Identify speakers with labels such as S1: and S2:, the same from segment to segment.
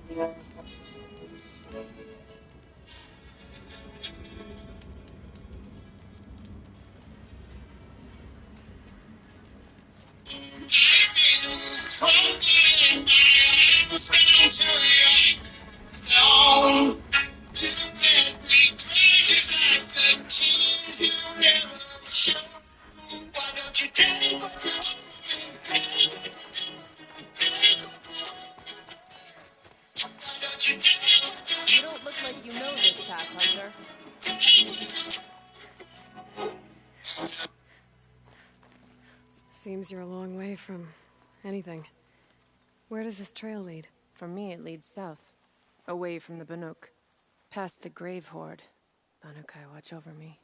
S1: You don't look like you know this path, Hunter.
S2: Seems you're a long way from anything. Where does this trail lead?
S1: For me, it leads south. Away from the Banuk. Past the Grave Horde. Banukai, watch over me.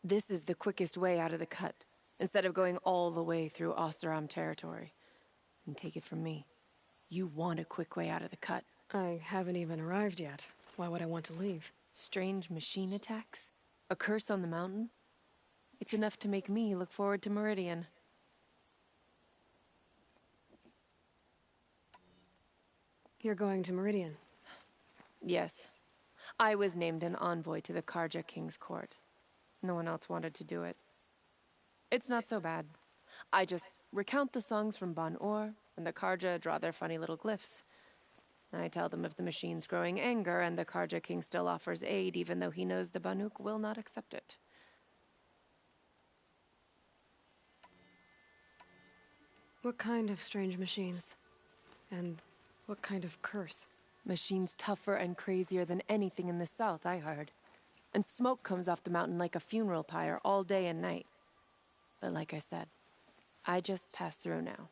S1: This is the quickest way out of the cut, instead of going all the way through Oseram territory. And take it from me, you want a quick way out of the cut.
S2: I haven't even arrived yet. Why would I want to leave?
S1: Strange machine attacks? A curse on the mountain? It's enough to make me look forward to Meridian.
S2: You're going to Meridian?
S1: Yes. I was named an envoy to the Karja King's court. No one else wanted to do it. It's not so bad. I just recount the songs from Ban-Ur, and the Karja draw their funny little glyphs. I tell them of the machine's growing anger, and the Karja King still offers aid, even though he knows the Banuk will not accept it.
S2: What kind of strange machines? And what kind of curse?
S1: Machines tougher and crazier than anything in the south, I heard. And smoke comes off the mountain like a funeral pyre all day and night. But like I said, I just pass through now.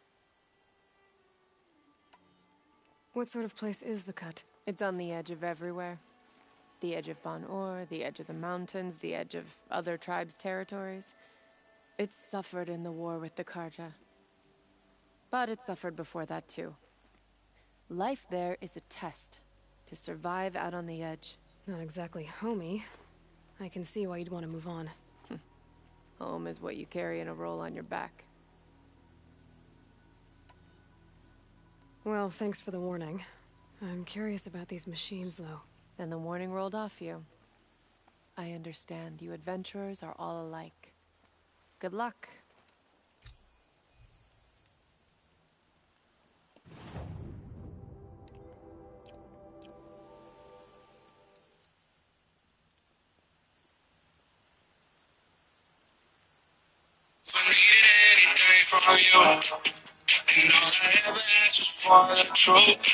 S2: What sort of place is the cut?
S1: It's on the edge of everywhere. The edge of Ban-Ur, the edge of the mountains, the edge of other tribes' territories. It's suffered in the war with the Karja. But it suffered before that too. Life there is a test to survive out on the edge.
S2: Not exactly homey. I can see why you'd want to move on.
S1: Home is what you carry in a roll on your back.
S2: Well, thanks for the warning. I'm curious about these machines, though.
S1: Then the warning rolled off you. I understand. You adventurers are all alike. Good luck.
S3: From you, and all I ever asked was for the truth.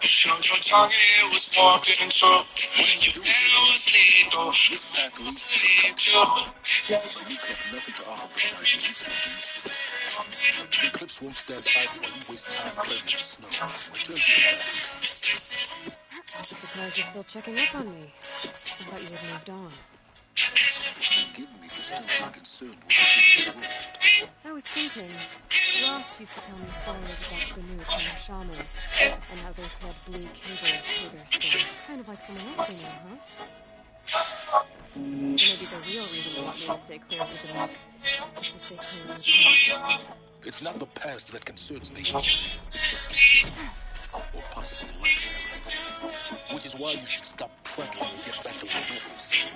S3: You showed your tongue and it was walked into. When you said it was lethal, believed you.
S4: You have nothing to offer besides the Eclipse won't stand idle while you waste time playing in the snow. Return to your task.
S2: Surprised you're still checking up on me. I thought you had moved on.
S4: Forgive me for still being concerned with the world.
S2: I was thinking, Ross used to tell me stories about the Banuk and their shamans, and how they had blue cables through their skin. Kind of like someone else you know, huh?
S1: So maybe the real reason you want me to stay clear of the Banuk is to stay clear of the
S4: It's not the past that concerns me. It's the future, or possible life. Which is why you should stop prattling and get back to what matters.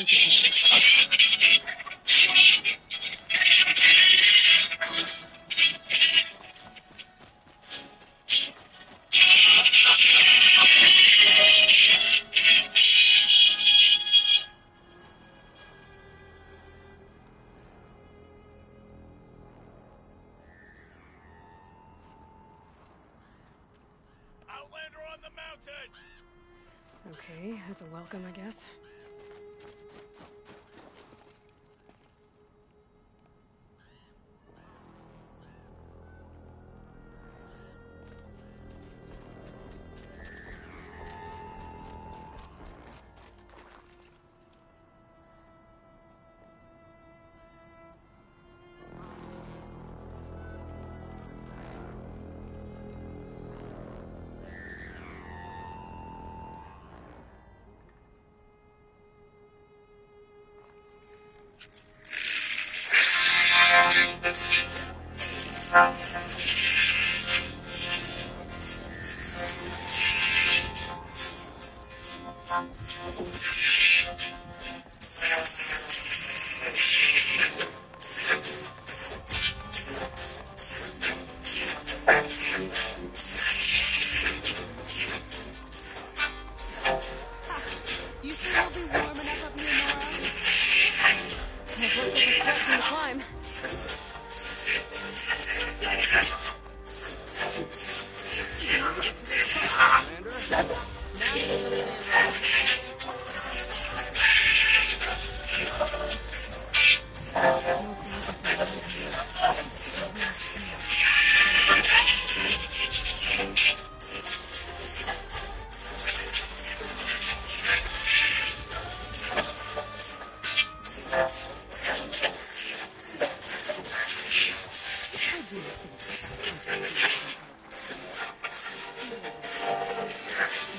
S2: take it.
S3: Outlander on the mountain!
S2: Okay, that's a welcome, I guess. You sure it'll be warm enough up here, Nora? I've worked up a sweat from the climb.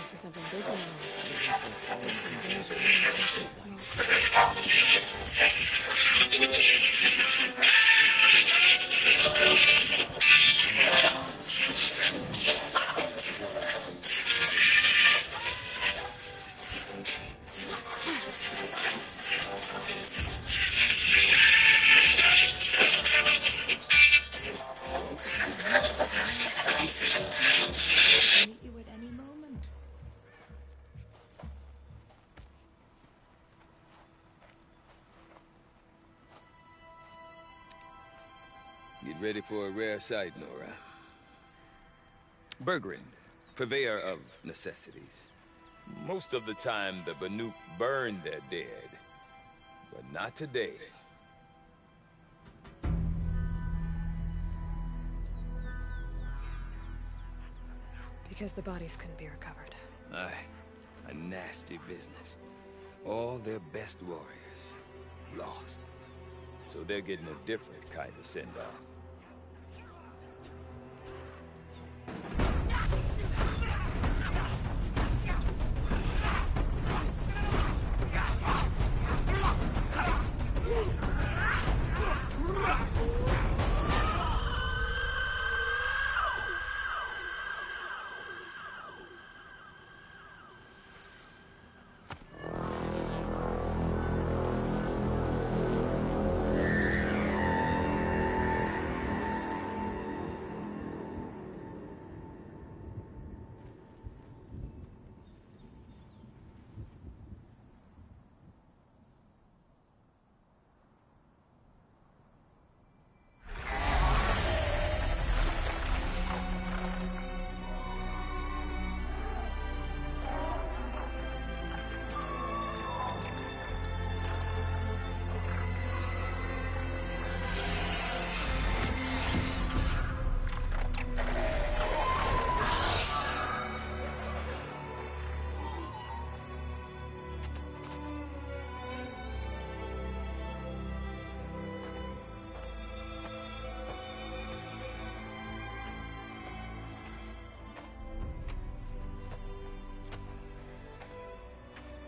S2: For something big
S3: Meet you at any moment.
S5: Get ready for a rare sight, Nora. Bergrand, purveyor of necessities. Most of the time, the Banuk burn their dead. But not today.
S2: because the bodies couldn't be recovered.
S5: Aye, a nasty business. All their best warriors lost. So they're getting a different kind of send-off.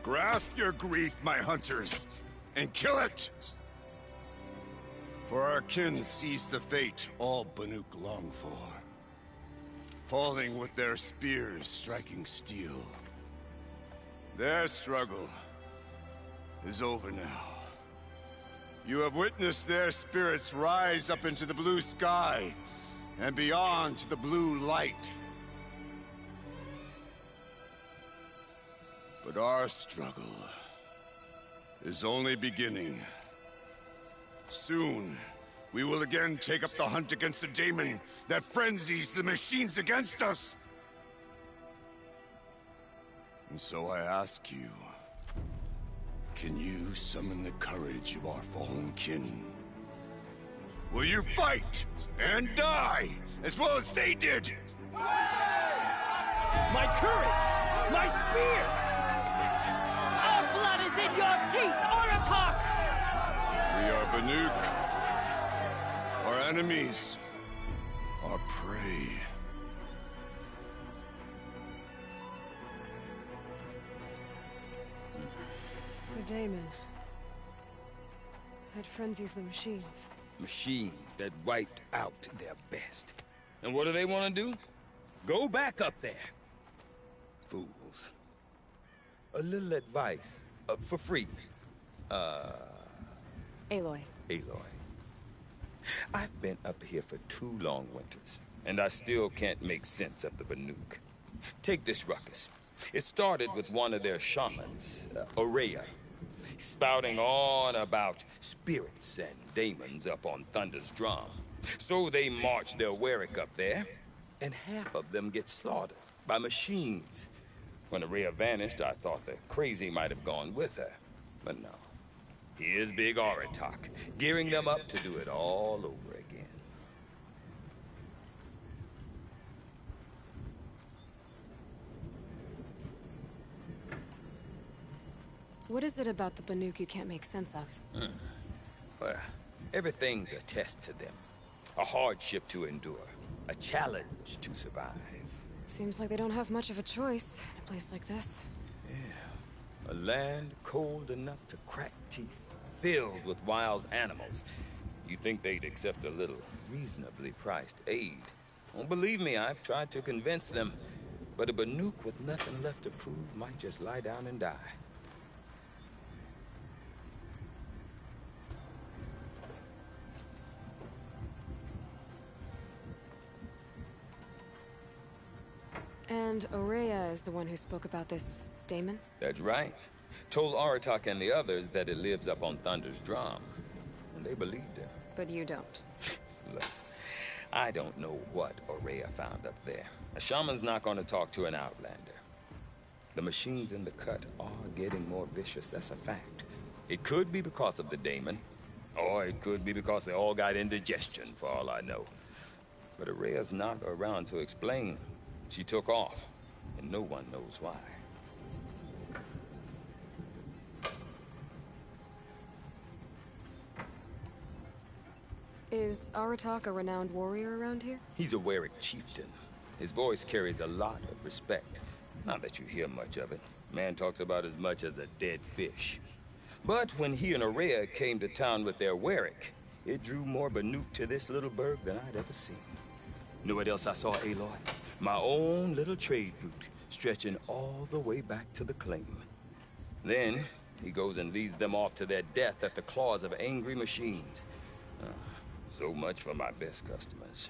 S6: Grasp your grief, my hunters, and kill it! For our kin sees the fate all Banuk long for. Falling with their spears striking steel. Their struggle is over now. You have witnessed their spirits rise up into the blue sky and beyond to the blue light. But our struggle is only beginning. Soon, we will again take up the hunt against the daemon that frenzies the machines against us. And so I ask you, can you summon the courage of our fallen kin? Will you fight and die as well as they did?
S5: My courage! My spear!
S1: Our blood is in your teeth, Aratak!
S6: We are Banuk. Our enemies are prey.
S2: The daemon. It frenzies the machines.
S5: Machines that wiped out their best. And what do they want to do? Go back up there. Fools. A little advice, for free.
S2: Aloy.
S5: Aloy. I've been up here for 2 long winters, and I still can't make sense of the Banuk. Take this ruckus. It started with one of their shamans, Ourea, spouting on about spirits and daemons up on Thunder's drum. So they march their Warwick up there, and half of them get slaughtered by machines. When Ourea vanished, I thought the crazy might have gone with her, but no. Here's Big Aratak, gearing them up to do it all over again.
S2: What is it about the Banuk you can't make sense of?
S5: Well, everything's a test to them. A hardship to endure. A challenge to survive.
S2: Seems like they don't have much of a choice in a place like this.
S5: A land cold enough to crack teeth, filled with wild animals. You think they'd accept a little reasonably priced aid? Well, believe me, I've tried to convince them. But a Banuk with nothing left to prove might just lie down and die.
S2: And Ourea is the one who spoke about this daemon?
S5: That's right. Told Aratak and the others that it lives up on Thunder's drum. And they believed her.
S2: But you don't.
S5: Look, I don't know what Ourea found up there. A shaman's not going to talk to an outlander. The machines in the cut are getting more vicious, that's a fact. It could be because of the daemon, or it could be because they all got indigestion, for all I know. But Ourea's not around to explain. She took off, and no one knows why.
S2: Is Aratak a renowned warrior around here?
S5: He's a Warwick chieftain. His voice carries a lot of respect. Not that you hear much of it. Man talks about as much as a dead fish. But when he and Ourea came to town with their Warwick, it drew more Banuk to this little burg than I'd ever seen. Know what else I saw, Aloy? My own little trade route, stretching all the way back to the claim. Then, he goes and leads them off to their death at the claws of angry machines. So much for my best customers.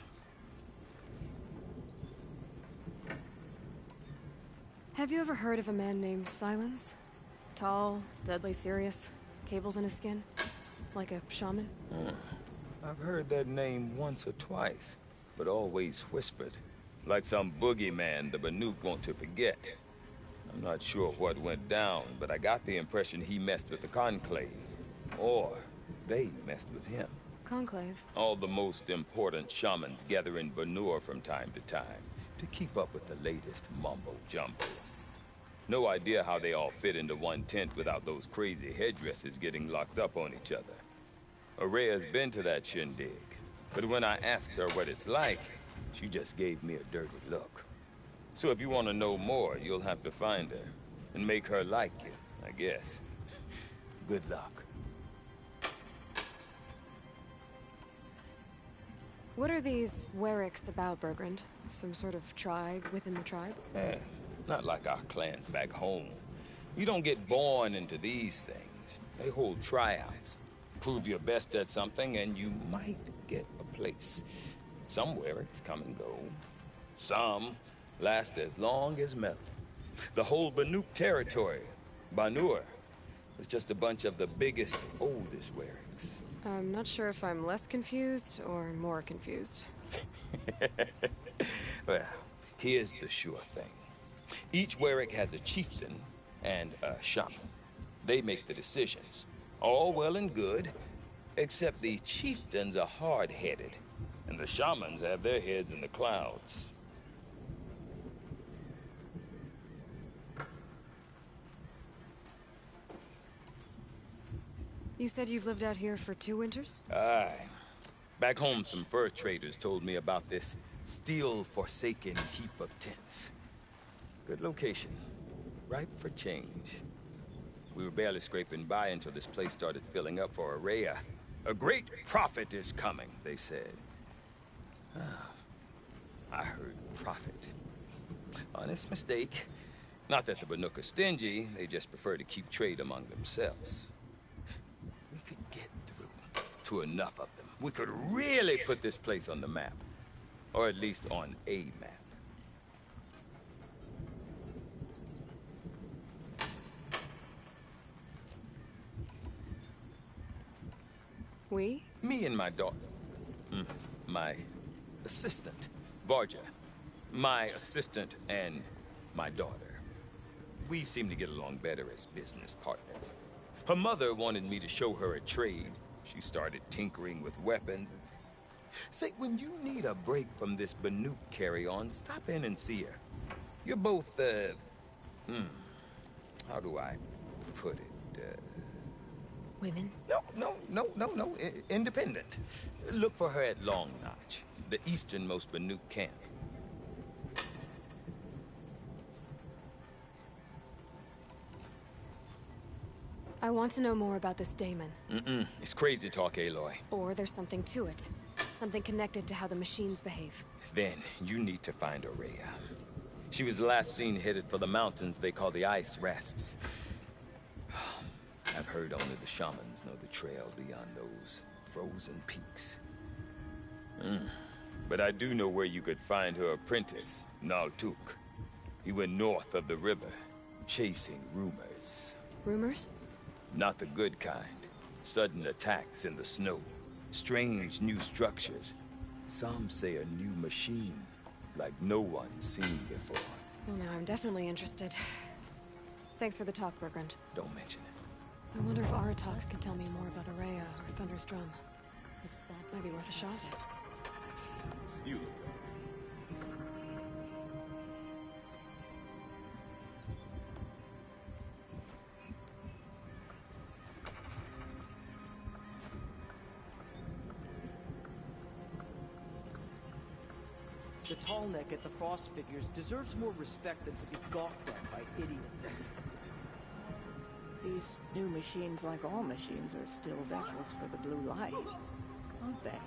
S2: Have you ever heard of a man named Silence? Tall, deadly serious, cables in his skin? Like a shaman?
S5: I've heard that name once or twice, but always whispered. Like some boogeyman the Banuk want to forget. I'm not sure what went down, but I got the impression he messed with the Conclave. Or they messed with him.
S2: Conclave?
S5: All the most important shamans gather in Banur from time to time to keep up with the latest mumbo-jumbo. No idea how they all fit into one tent without those crazy headdresses getting locked up on each other. Ourea's been to that shindig, but when I asked her what it's like, she just gave me a dirty look. So if you want to know more, you'll have to find her and make her like you, I guess. Good luck.
S2: What are these Warwicks about, Bergrand? Some sort of tribe within the tribe?
S5: Not like our clans back home. You don't get born into these things. They hold tryouts. Prove your best at something, and you might get a place. Some Werrics come and go. Some last as long as metal. The whole Banuk territory, Banur, is just a bunch of the biggest, oldest Werrics.
S2: I'm not sure if I'm less confused or more confused.
S5: Well, here's the sure thing. Each Werric has a chieftain and a shaman. They make the decisions. All well and good, except the chieftains are hard-headed, and the shamans have their heads in the clouds.
S2: You said you've lived out here for 2 winters?
S5: Aye. Back home, some fur traders told me about this steel-forsaken heap of tents. Good location. Ripe for change. We were barely scraping by until this place started filling up for Araya. A great prophet is coming, they said. I heard prophet. Honest mistake. Not that the Banuk are stingy, they just prefer to keep trade among themselves. We could get through to enough of them. We could really put this place on the map. Or at least on a map.
S2: We?
S5: Me and my daughter. My assistant, Varja. My assistant and my daughter. We seem to get along better as business partners. Her mother wanted me to show her a trade. She started tinkering with weapons. Say, when you need a break from this Banuk carry-on, stop in and see her. You're both, how do I put it?
S2: Women?
S5: No. Independent. Look for her at Long Notch, the easternmost Banuk camp.
S2: I want to know more about this Daemon.
S5: It's crazy talk, Aloy.
S2: Or there's something to it. Something connected to how the machines behave.
S5: Then you need to find Araya. She was last seen headed for the mountains they call the Ice Rafts. I've heard only the shamans know the trail beyond those frozen peaks. But I do know where you could find her apprentice, Naltuk. He went north of the river, chasing rumors.
S2: Rumors?
S5: Not the good kind. Sudden attacks in the snow. Strange new structures. Some say a new machine, like no one's seen before.
S2: Well, now I'm definitely interested. Thanks for the talk, Bergrand.
S5: Don't mention it.
S2: I wonder if Aratak can tell me more about Araya or Thunder's Drum. It's sad. Might be worth a shot.
S4: You.
S7: The tall neck at the Frost figures deserves more respect than to be gawked at by idiots.
S8: These new machines, like all machines, are still vessels for the blue light, aren't they?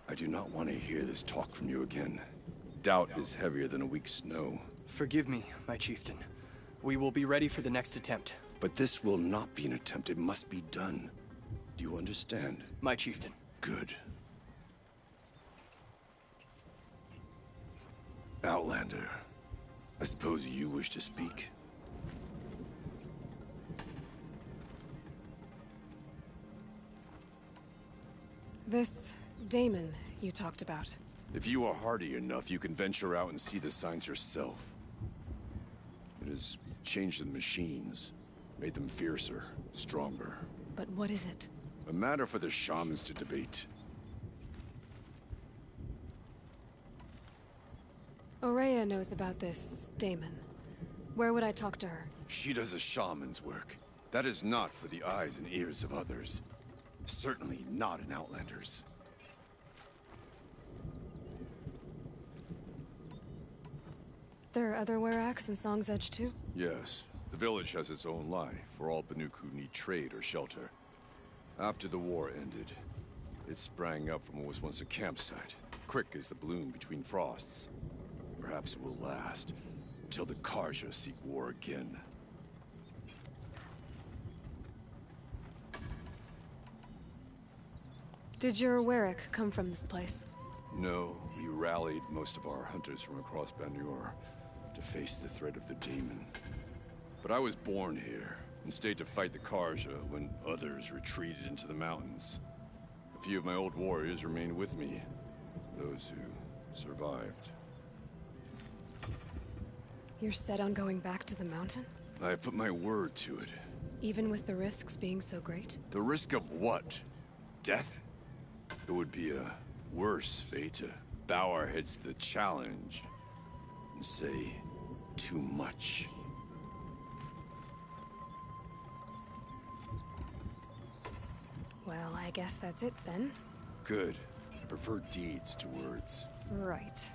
S6: I do not want to hear this talk from you again. Doubt is heavier than a week's snow.
S9: Forgive me, my chieftain. We will be ready for the next attempt.
S6: But this will not be an attempt. It must be done. Do you understand?
S9: My chieftain.
S6: Good. Outlander, I suppose you wish to speak?
S2: This Daemon you talked about.
S6: If you are hardy enough, you can venture out and see the signs yourself. It has changed the machines, made them fiercer, stronger.
S2: But what is it?
S6: A matter for the shamans to debate.
S2: Ourea knows about this Daemon. Where would I talk to her?
S6: She does a shaman's work. That is not for the eyes and ears of others. Certainly not an Outlander's.
S2: There are other Weraks in Song's Edge too?
S6: Yes. The village has its own life for all Banuk who need trade or shelter. After the war ended, it sprang up from what was once a campsite, quick as the bloom between frosts. Perhaps it will last until the Karja seek war again.
S2: Did your Werak come from this place?
S6: No, we rallied most of our hunters from across Banur to face the threat of the Daemon. But I was born here and stayed to fight the Karja when others retreated into the mountains. A few of my old warriors remained with me, those who survived.
S2: You're set on going back to the mountain?
S6: I have put my word to it.
S2: Even with the risks being so great?
S6: The risk of what? Death? It would be a worse fate to bow our heads to the challenge and say too much.
S2: Well, I guess that's it then.
S6: Good. I prefer deeds to words.
S2: Right.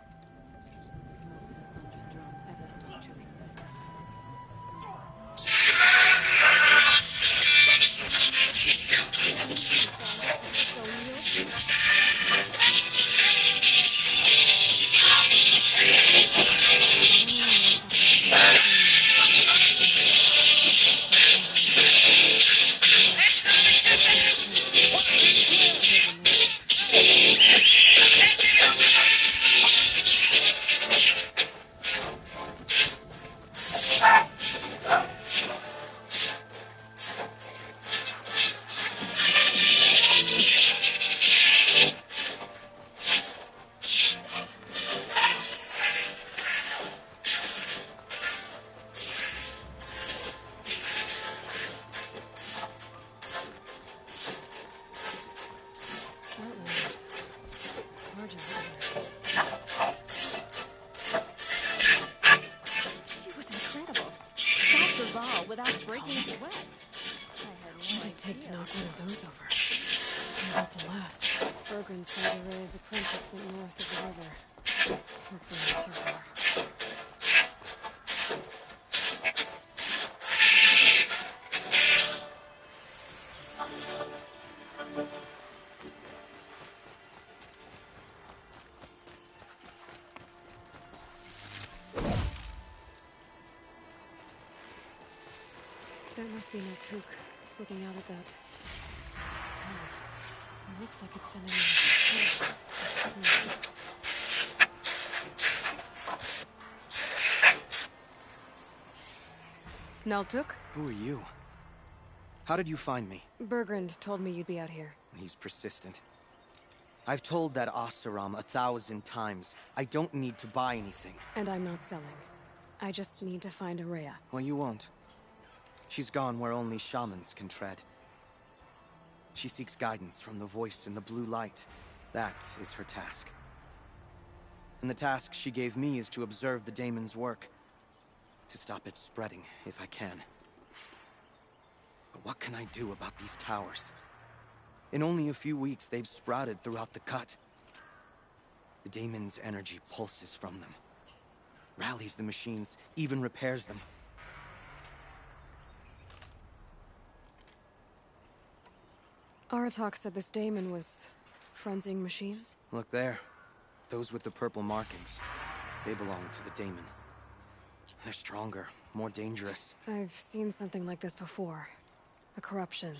S2: There must be Naltuk looking out at that. Oh, it looks like it's sending me. Naltuk?
S9: Who are you? How did you find me?
S2: Bergrand told me you'd be out here.
S9: He's persistent. I've told that Oseram 1,000 times. I don't need to buy anything.
S2: And I'm not selling. I just need to find Ourea.
S9: Well, you won't. She's gone where only shamans can tread. She seeks guidance from the voice in the blue light. That is her task. And the task she gave me is to observe the Daemon's work. To stop it spreading, if I can. But what can I do about these towers? In only a few weeks, they've sprouted throughout the cut. The Daemon's energy pulses from them. Rallies the machines, even repairs them.
S2: Aratak said this Daemon was frenzying machines?
S9: Look there. Those with the purple markings. They belong to the Daemon. They're stronger, more dangerous.
S2: I've seen something like this before. A corruption.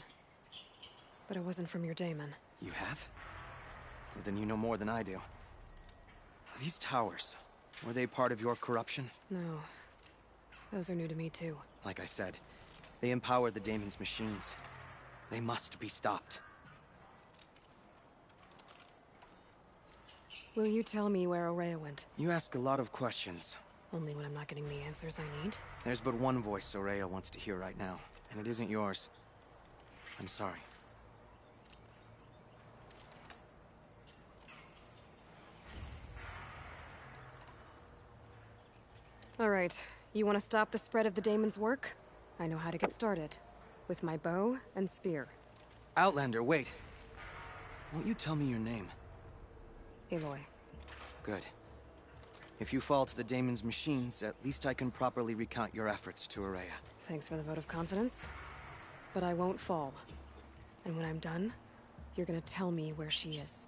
S2: but it wasn't from your daemon.
S9: You have? Well, then you know more than I do. These towers, were they part of your corruption?
S2: No. Those are new to me, too.
S9: Like I said, they empower the daemon's machines. They must be stopped.
S2: Will you tell me where Ourea went?
S9: You ask a lot of questions.
S2: Only when I'm not getting the answers I need.
S9: There's but one voice Ourea wants to hear right now, and it isn't yours. I'm sorry.
S2: Alright, you want to stop the spread of the daemon's work? I know how to get started. With my bow and spear.
S9: Outlander, wait. Won't you tell me your name?
S2: Aloy.
S9: Good. If you fall to the daemon's machines, at least I can properly recount your efforts to Ourea.
S2: Thanks for the vote of confidence. But I won't fall. And when I'm done, you're gonna tell me where she is.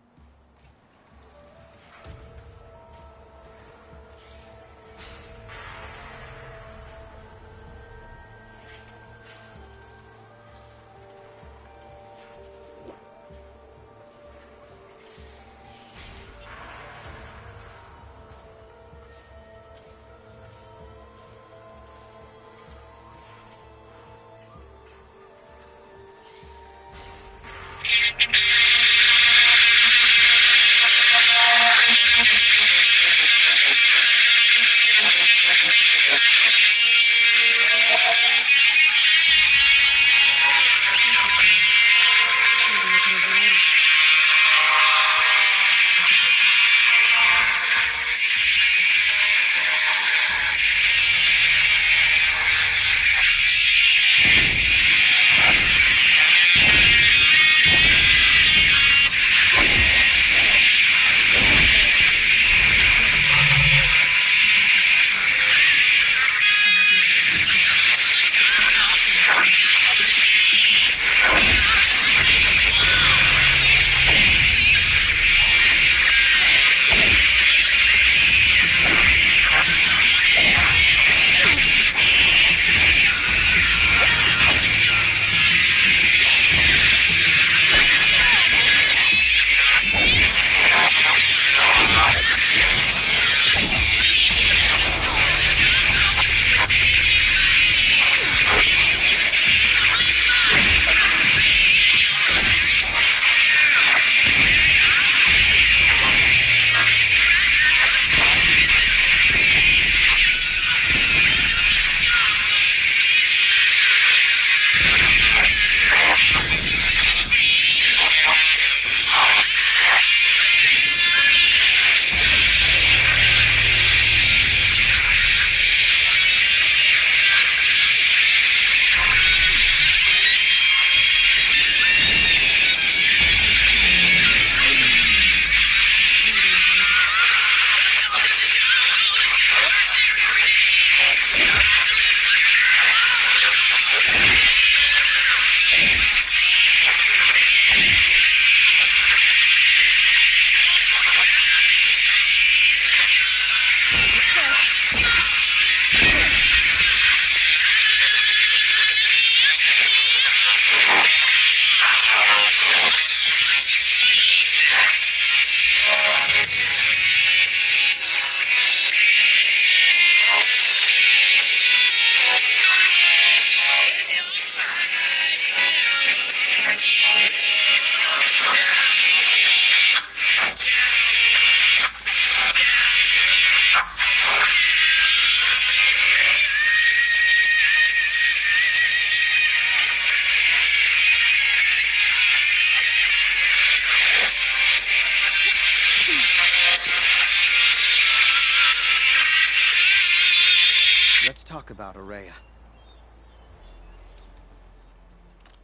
S9: Let's talk about Ourea.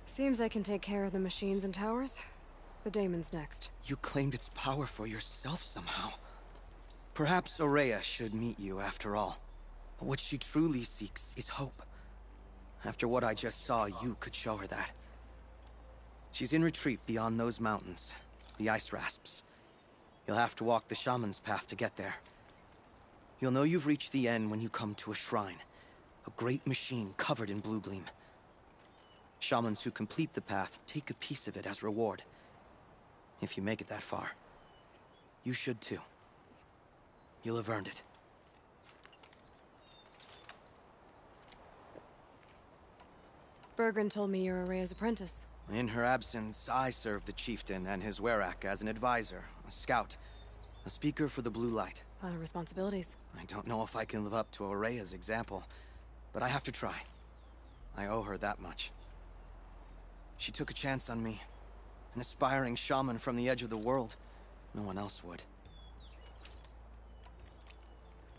S2: Seems I can take care of the machines and towers. The daemon's next.
S9: You claimed its power for yourself somehow. Perhaps Ourea should meet you after all. What she truly seeks is hope. After what I just saw, you could show her that. She's in retreat beyond those mountains, the ice rasps. You'll have to walk the shaman's path to get there. You'll know you've reached the end when you come to a shrine. A great machine covered in blue gleam. Shamans who complete the path take a piece of it as reward. If you make it that far, you should too. You'll have earned it.
S2: Bergren told me you're Araya's apprentice.
S9: In her absence, I serve the chieftain and his werak as an advisor, a scout, a speaker for the Blue Light.
S2: A lot of responsibilities.
S9: I don't know if I can live up to Araya's example, but I have to try. I owe her that much. She took a chance on me. An aspiring shaman from the edge of the world. No one else would.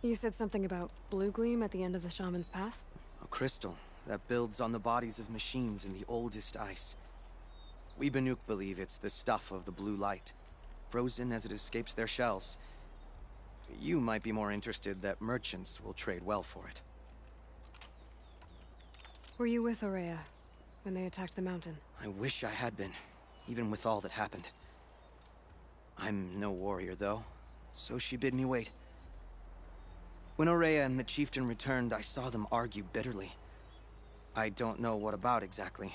S2: You said something about blue gleam at the end of the shaman's path?
S9: A crystal that builds on the bodies of machines in the oldest ice. We Banuk believe it's the stuff of the Blue Light, frozen as it escapes their shells. You might be more interested that merchants will trade well for it.
S2: Were you with Araya when they attacked the mountain?
S9: I wish I had been, even with all that happened. I'm no warrior, though, so she bid me wait. When Araya and the chieftain returned, I saw them argue bitterly. I don't know what about exactly.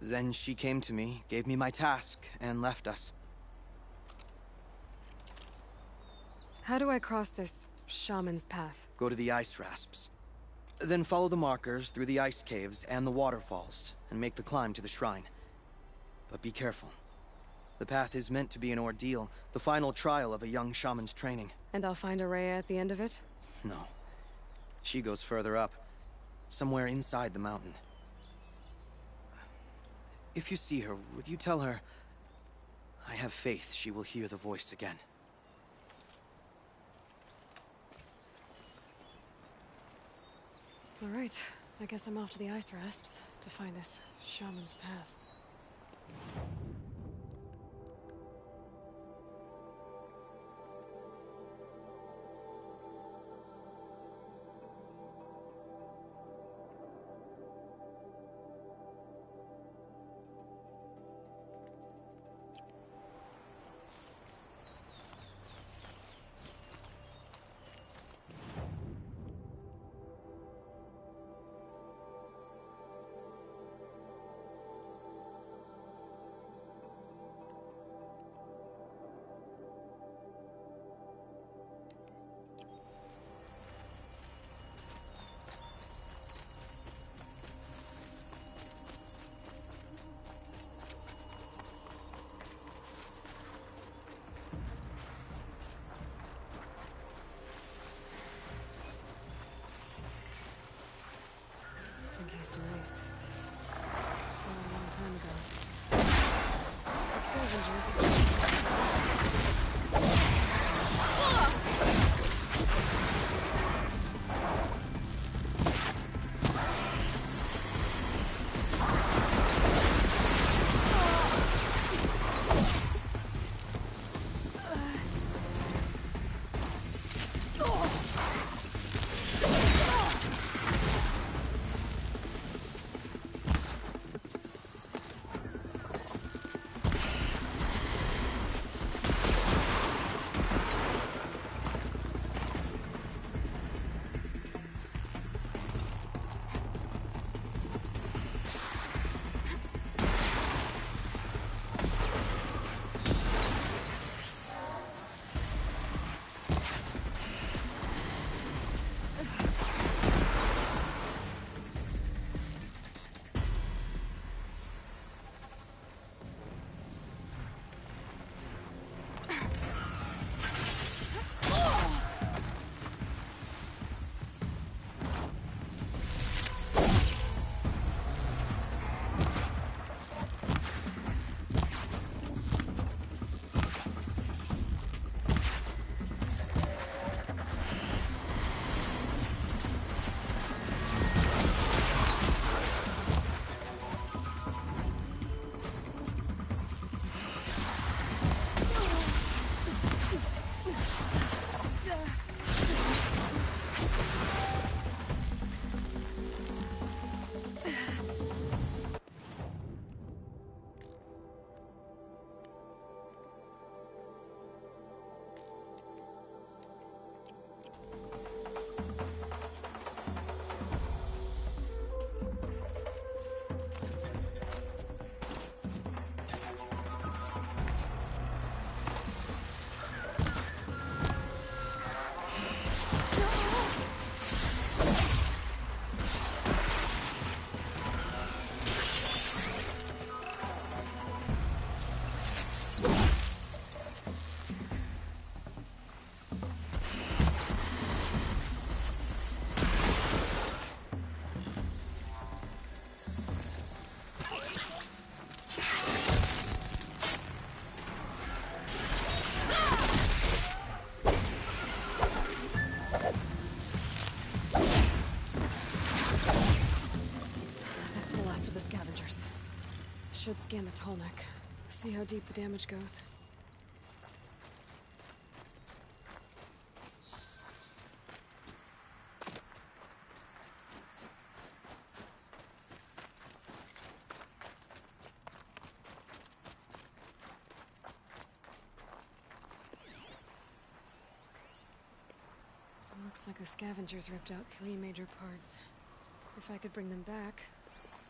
S9: Then she came to me, gave me my task, and left us.
S2: How do I cross this shaman's path?
S9: Go to the ice rasps. Then follow the markers through the ice caves and the waterfalls, and make the climb to the shrine. But be careful. The path is meant to be an ordeal, the final trial of a young shaman's training.
S2: And I'll find Araya at the end of it?
S9: No. She goes further up, somewhere inside the mountain. If you see her, would you tell her, I have faith she will hear the voice again.
S2: All right. I guess I'm off to the ice rasps to find this shaman's path. should scan the tall neck. See how deep the damage goes. Looks like the scavengers ripped out 3 major parts. If I could bring them back,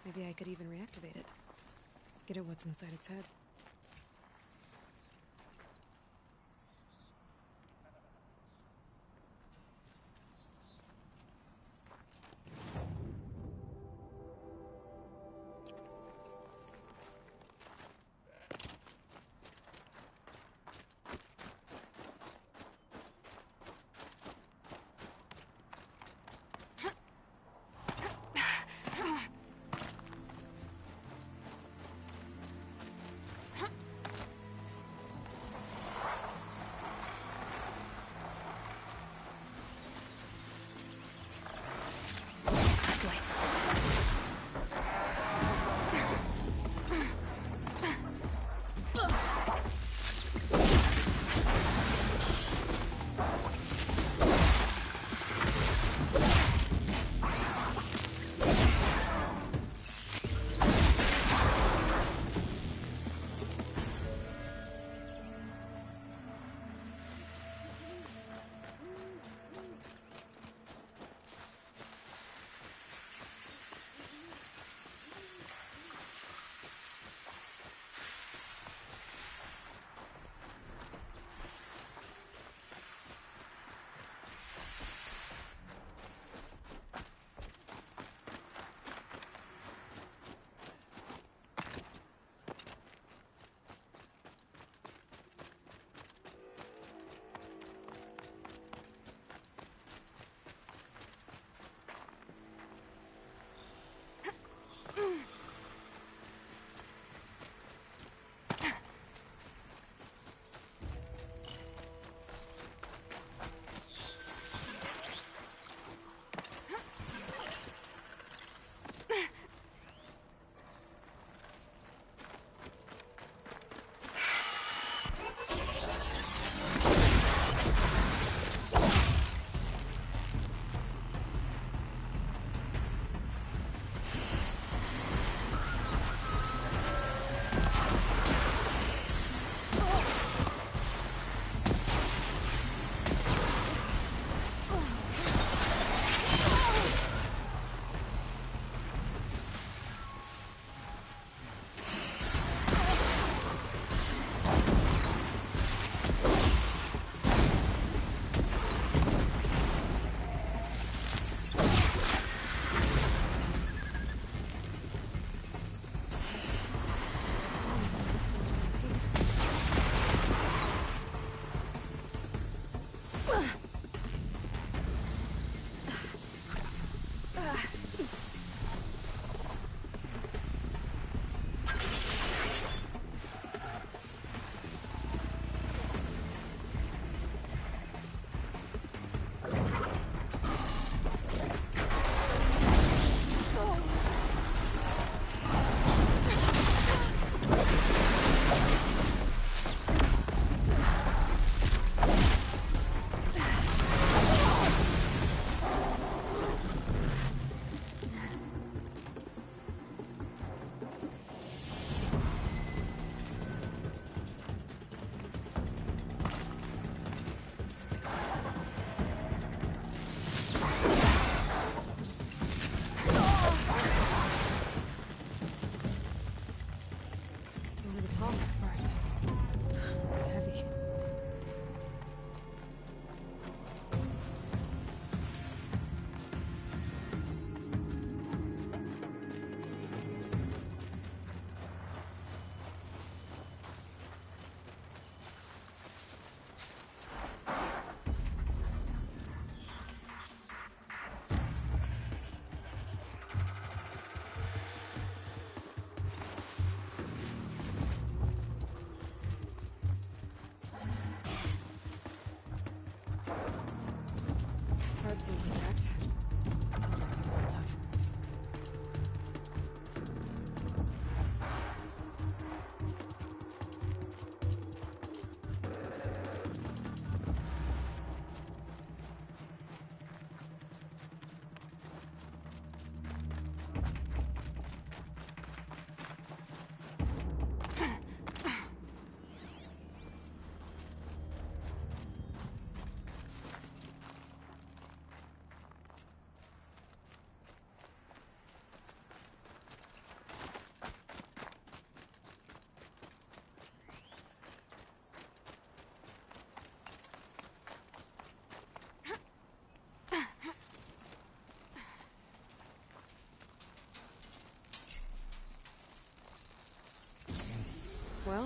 S2: maybe I could even reactivate it. Get at what's inside its head.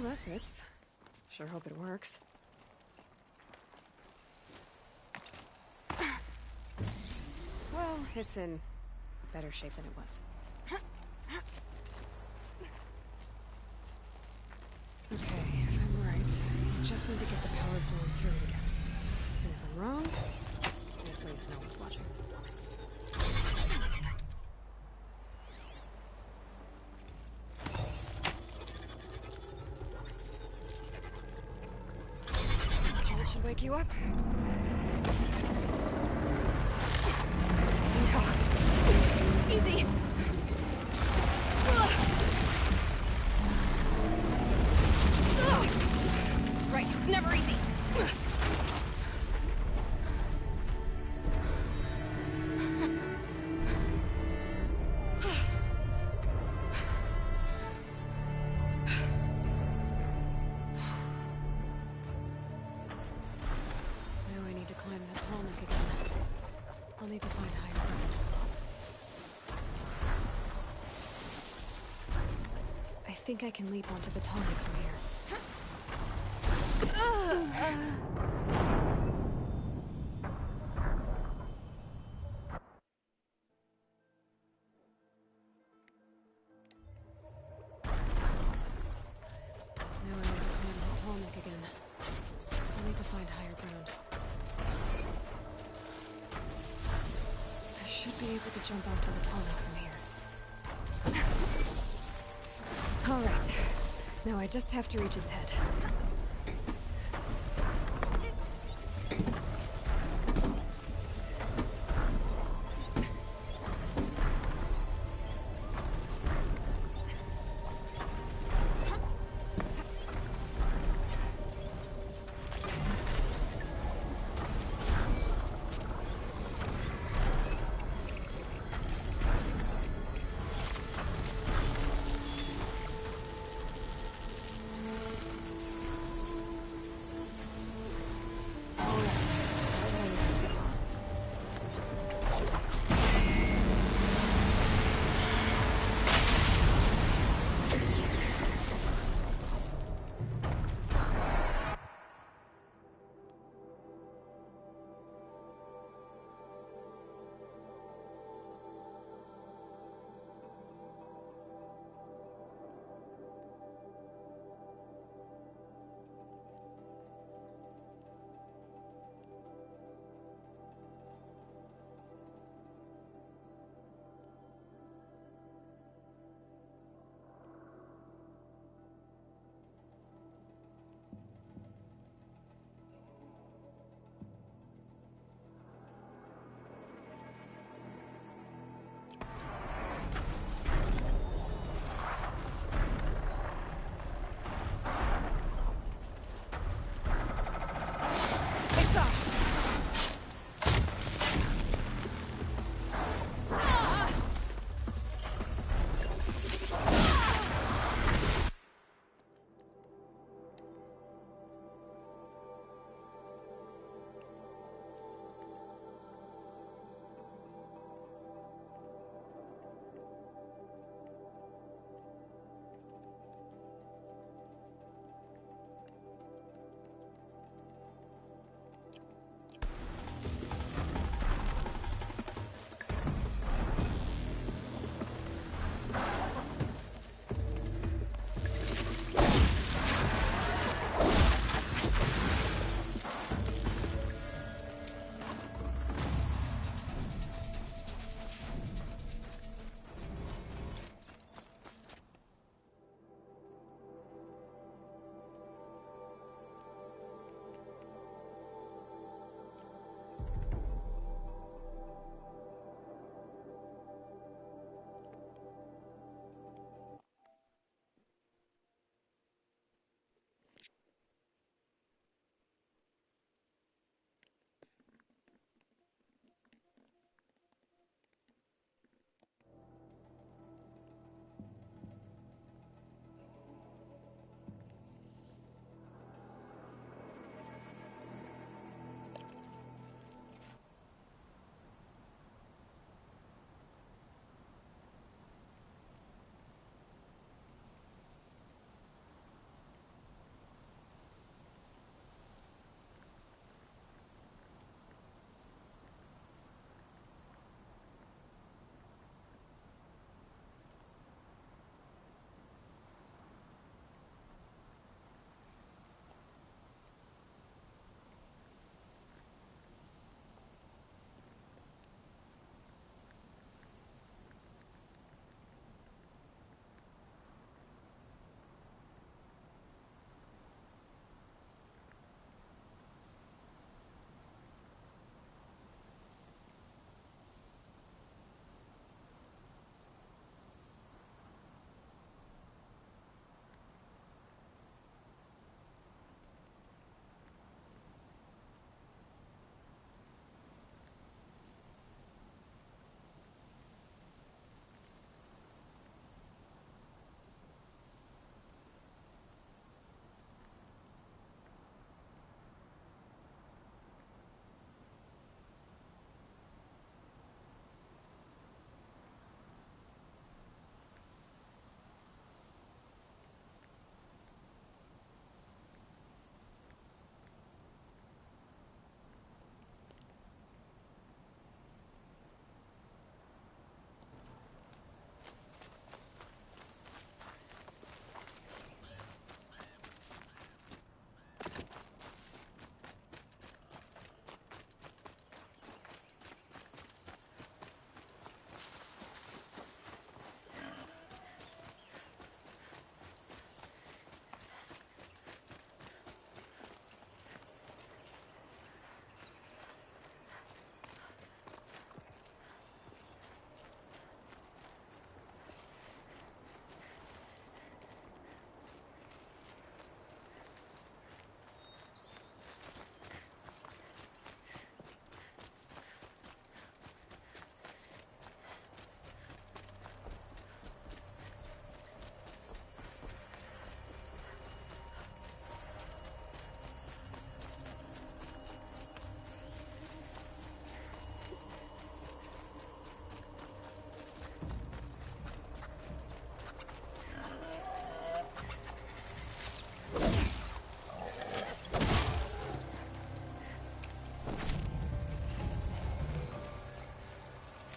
S2: Well, that fits. Sure hope it works. Well, it's in better shape than it was. Okay, if I'm right, I just need to get the power flowing through it again. And if I'm wrong, at least no one's watching. Jolt should wake you up. Easy. Right, it's never easy. Now I need to climb that tall neck again. I'll need to find higher ground. I think I can leap onto the tall neck from here. Now I need to climb the tall neck again. I'll need to find higher ground. I should be able to jump onto the tall neck from here. All right. Now I just have to reach its head.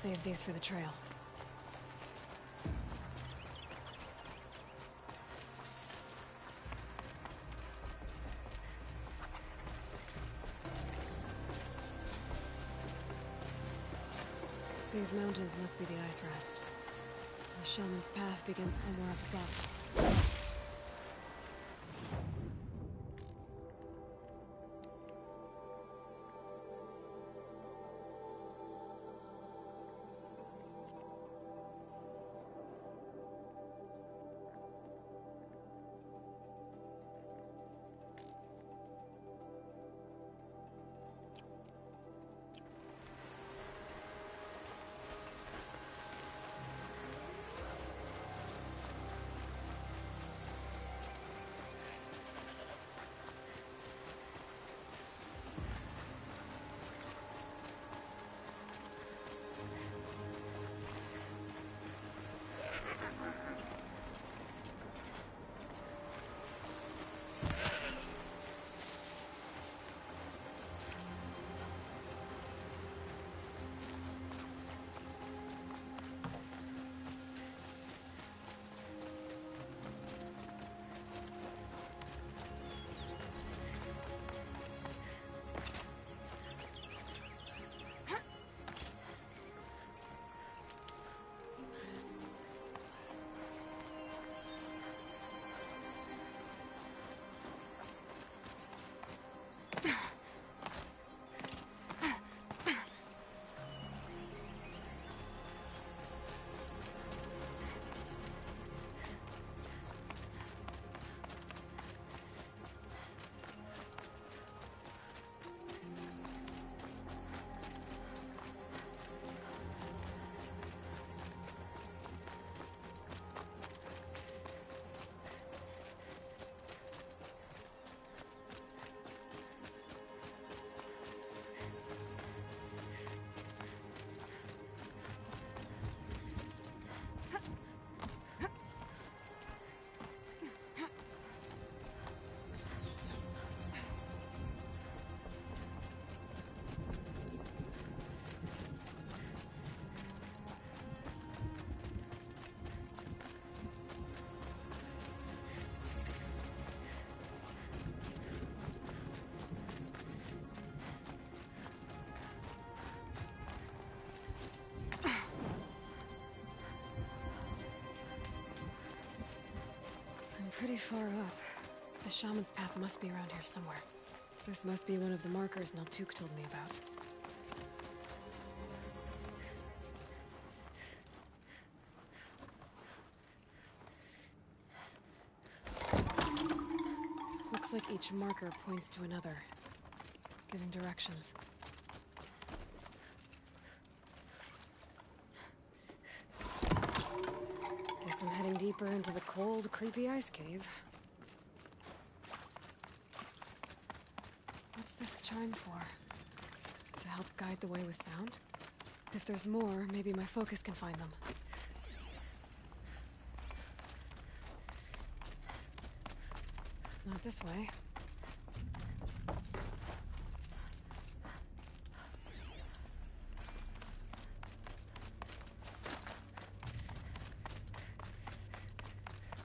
S2: save these for the trail. These mountains must be the ice rasps. The shaman's path begins somewhere up above. Pretty far up. The shaman's path must be around here somewhere. This must be one of the markers Naltuk told me about. Looks like each marker points to another, giving directions. Guess I'm heading deeper into the cold, creepy ice cave. What's this chime for? To help guide the way with sound? If there's more, maybe my focus can find them. Not this way.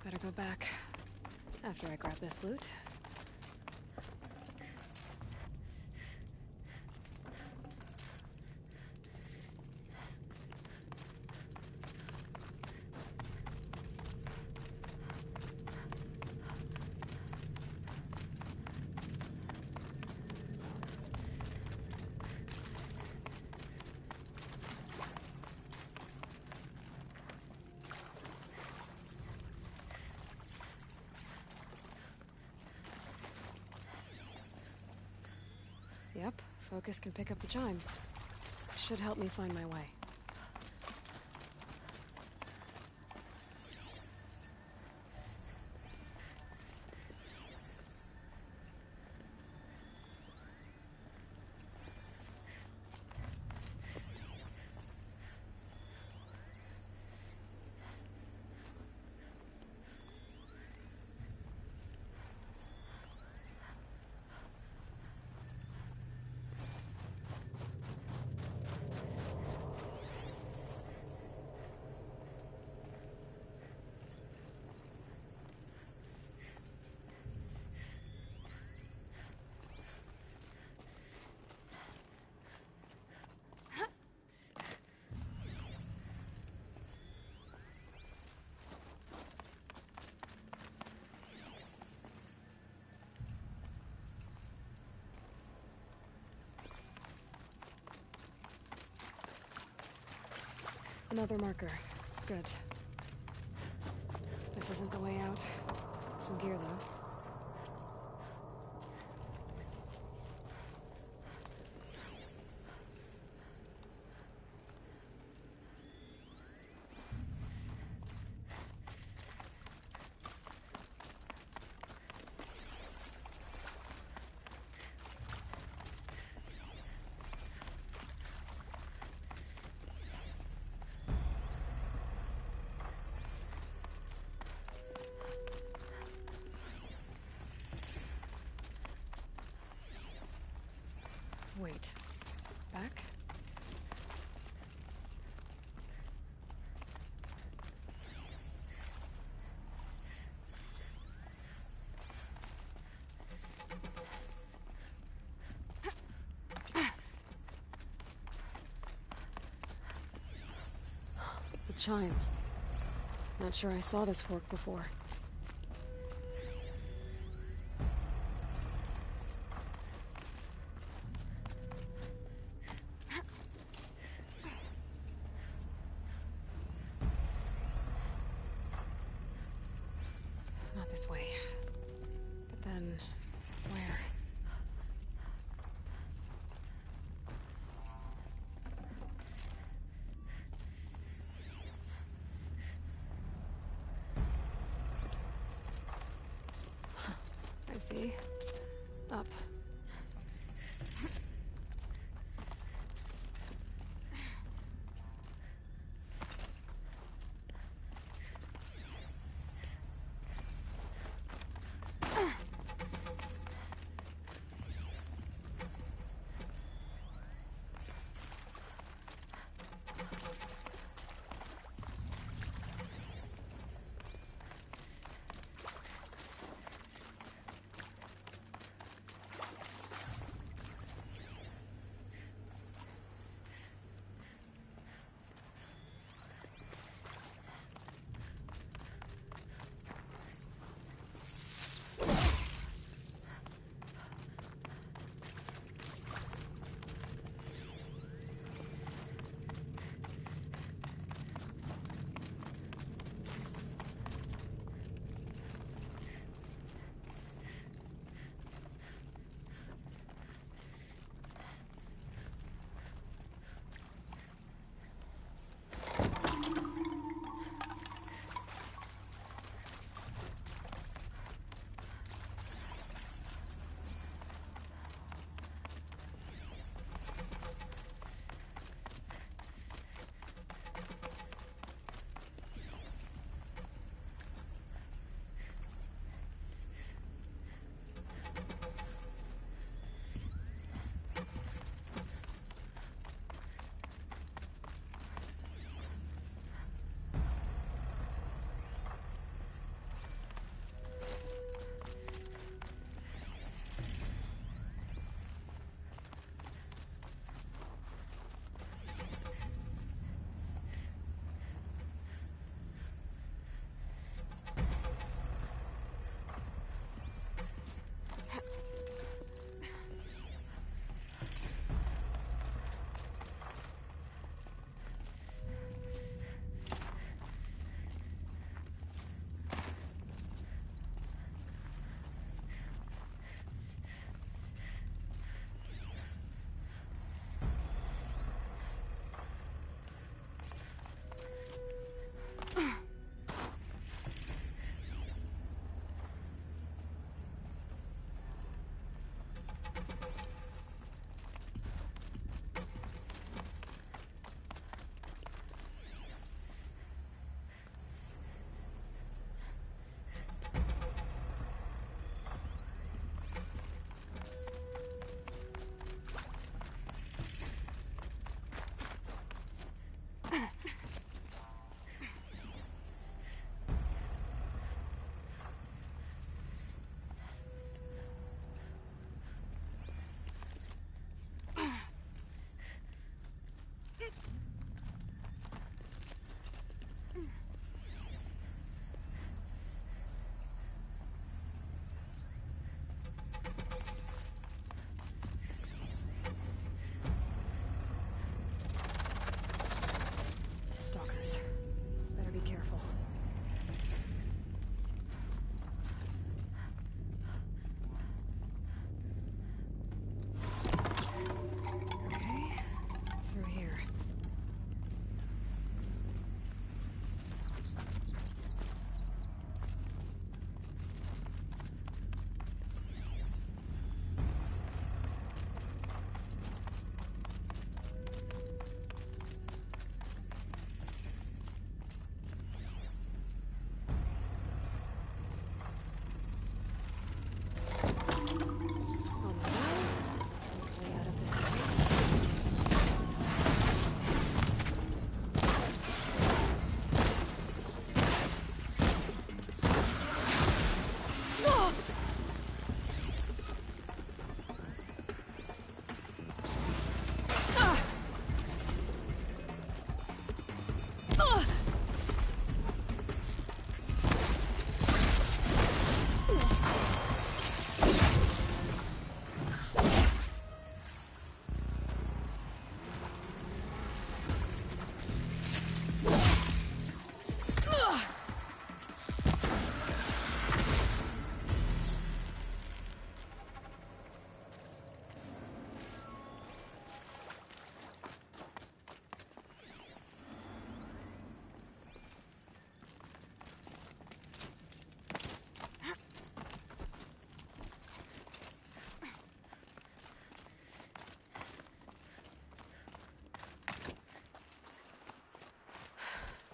S2: Better go back after I grab this loot. Yep, focus can pick up the chimes. Should help me find my way. Another marker. Good. This isn't the way out. Some gear, though. Wait. Back? The chime. Not sure I saw this fork before. Not this way. But then, where? I see. Up.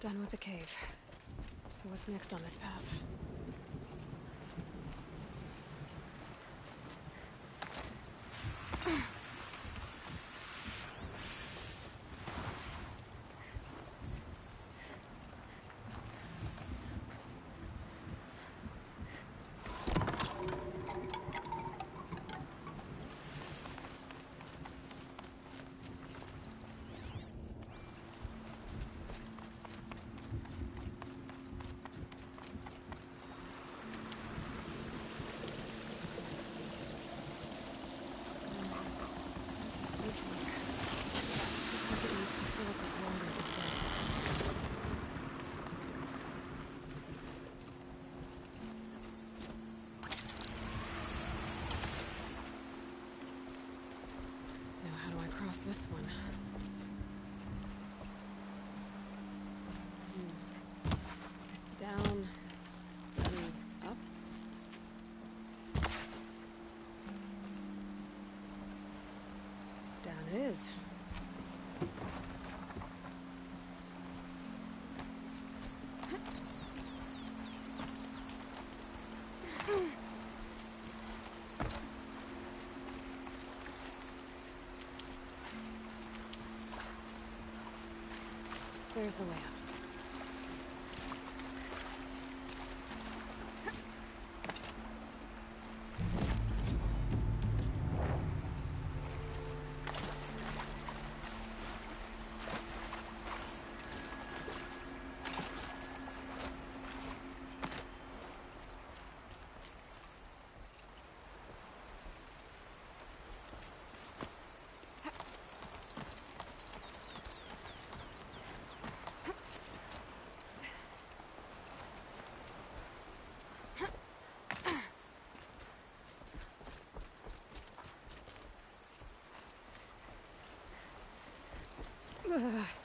S2: Done with the cave. So what's next on this path? This one. Down, then up. Down it is. There's the way up. Ugh.